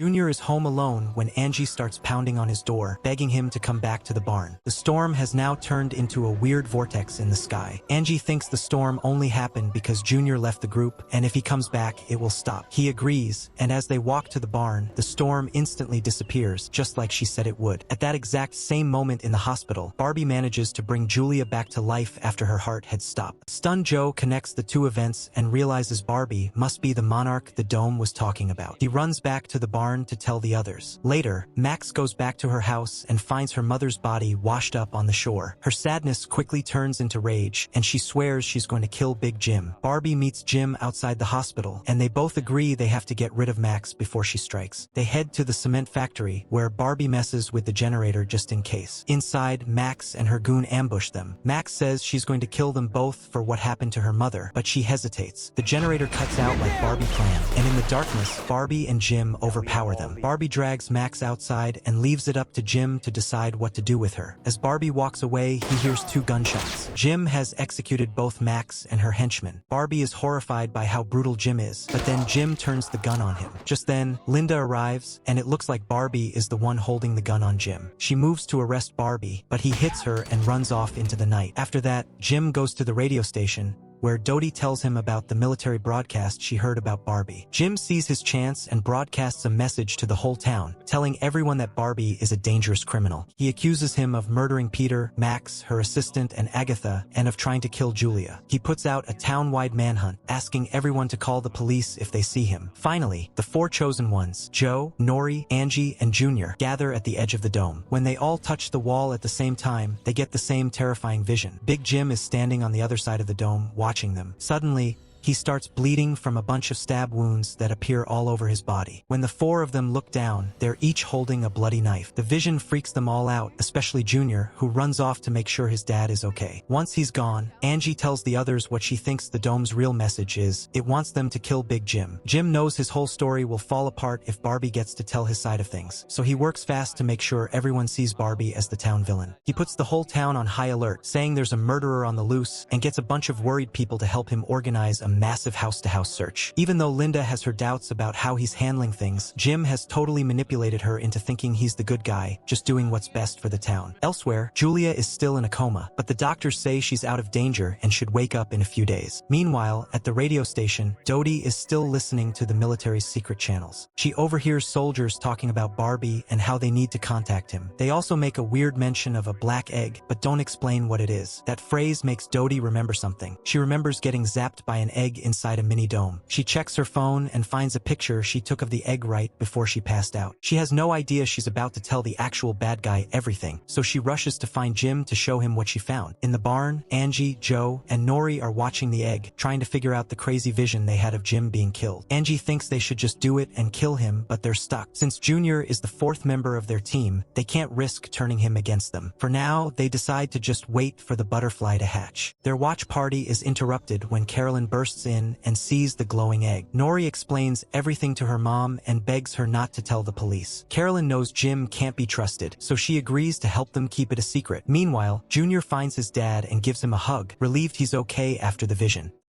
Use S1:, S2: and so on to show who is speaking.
S1: Junior is home alone when Angie starts pounding on his door, begging him to come back to the barn. The storm has now turned into a weird vortex in the sky. Angie thinks the storm only happened because Junior left the group, and if he comes back, it will stop. He agrees, and as they walk to the barn, the storm instantly disappears, just like she said it would. At that exact same moment in the hospital, Barbie manages to bring Julia back to life after her heart had stopped. Stunned Joe connects the two events and realizes Barbie must be the monarch the dome was talking about. He runs back to the barn to tell the others. Later, Max goes back to her house and finds her mother's body washed up on the shore. Her sadness quickly turns into rage, and she swears she's going to kill Big Jim. Barbie meets Jim outside the hospital, and they both agree they have to get rid of Max before she strikes. They head to the cement factory, where Barbie messes with the generator just in case. Inside, Max and her goon ambush them. Max says she's going to kill them both for what happened to her mother, but she hesitates. The generator cuts out like Barbie planned, and in the darkness, Barbie and Jim overpower them. Barbie drags Max outside and leaves it up to Jim to decide what to do with her. As Barbie walks away, he hears 2 gunshots. Jim has executed both Max and her henchmen. Barbie is horrified by how brutal Jim is, but then Jim turns the gun on him. Just then, Linda arrives, and it looks like Barbie is the one holding the gun on Jim. She moves to arrest Barbie, but he hits her and runs off into the night. After that, Jim goes to the radio station, where Dodie tells him about the military broadcast she heard about Barbie. Jim sees his chance and broadcasts a message to the whole town, telling everyone that Barbie is a dangerous criminal. He accuses him of murdering Peter, Max, her assistant, and Agatha, and of trying to kill Julia. He puts out a town-wide manhunt, asking everyone to call the police if they see him. Finally, the 4 chosen ones, Joe, Nori, Angie, and Junior, gather at the edge of the dome. When they all touch the wall at the same time, they get the same terrifying vision. Big Jim is standing on the other side of the dome, watching them. Suddenly, he starts bleeding from a bunch of stab wounds that appear all over his body. When the 4 of them look down, they're each holding a bloody knife. The vision freaks them all out, especially Junior, who runs off to make sure his dad is okay. Once he's gone, Angie tells the others what she thinks the dome's real message is. It wants them to kill Big Jim. Jim knows his whole story will fall apart if Barbie gets to tell his side of things, so he works fast to make sure everyone sees Barbie as the town villain. He puts the whole town on high alert, saying there's a murderer on the loose, and gets a bunch of worried people to help him organize a massive house-to-house search. Even though Linda has her doubts about how he's handling things, Jim has totally manipulated her into thinking he's the good guy, just doing what's best for the town. Elsewhere, Julia is still in a coma, but the doctors say she's out of danger and should wake up in a few days. Meanwhile, at the radio station, Dodie is still listening to the military's secret channels. She overhears soldiers talking about Barbie and how they need to contact him. They also make a weird mention of a black egg, but don't explain what it is. That phrase makes Dodie remember something. She remembers getting zapped by an egg inside a mini dome. She checks her phone and finds a picture she took of the egg right before she passed out. She has no idea she's about to tell the actual bad guy everything, so she rushes to find Jim to show him what she found. In the barn, Angie, Joe, and Nori are watching the egg, trying to figure out the crazy vision they had of Jim being killed. Angie thinks they should just do it and kill him, but they're stuck. Since Junior is the 4th member of their team, they can't risk turning him against them. For now, they decide to just wait for the butterfly to hatch. Their watch party is interrupted when Carolyn bursts in and sees the glowing egg. Nori explains everything to her mom and begs her not to tell the police. Carolyn knows Jim can't be trusted, so she agrees to help them keep it a secret. Meanwhile, Junior finds his dad and gives him a hug, relieved he's okay after the vision.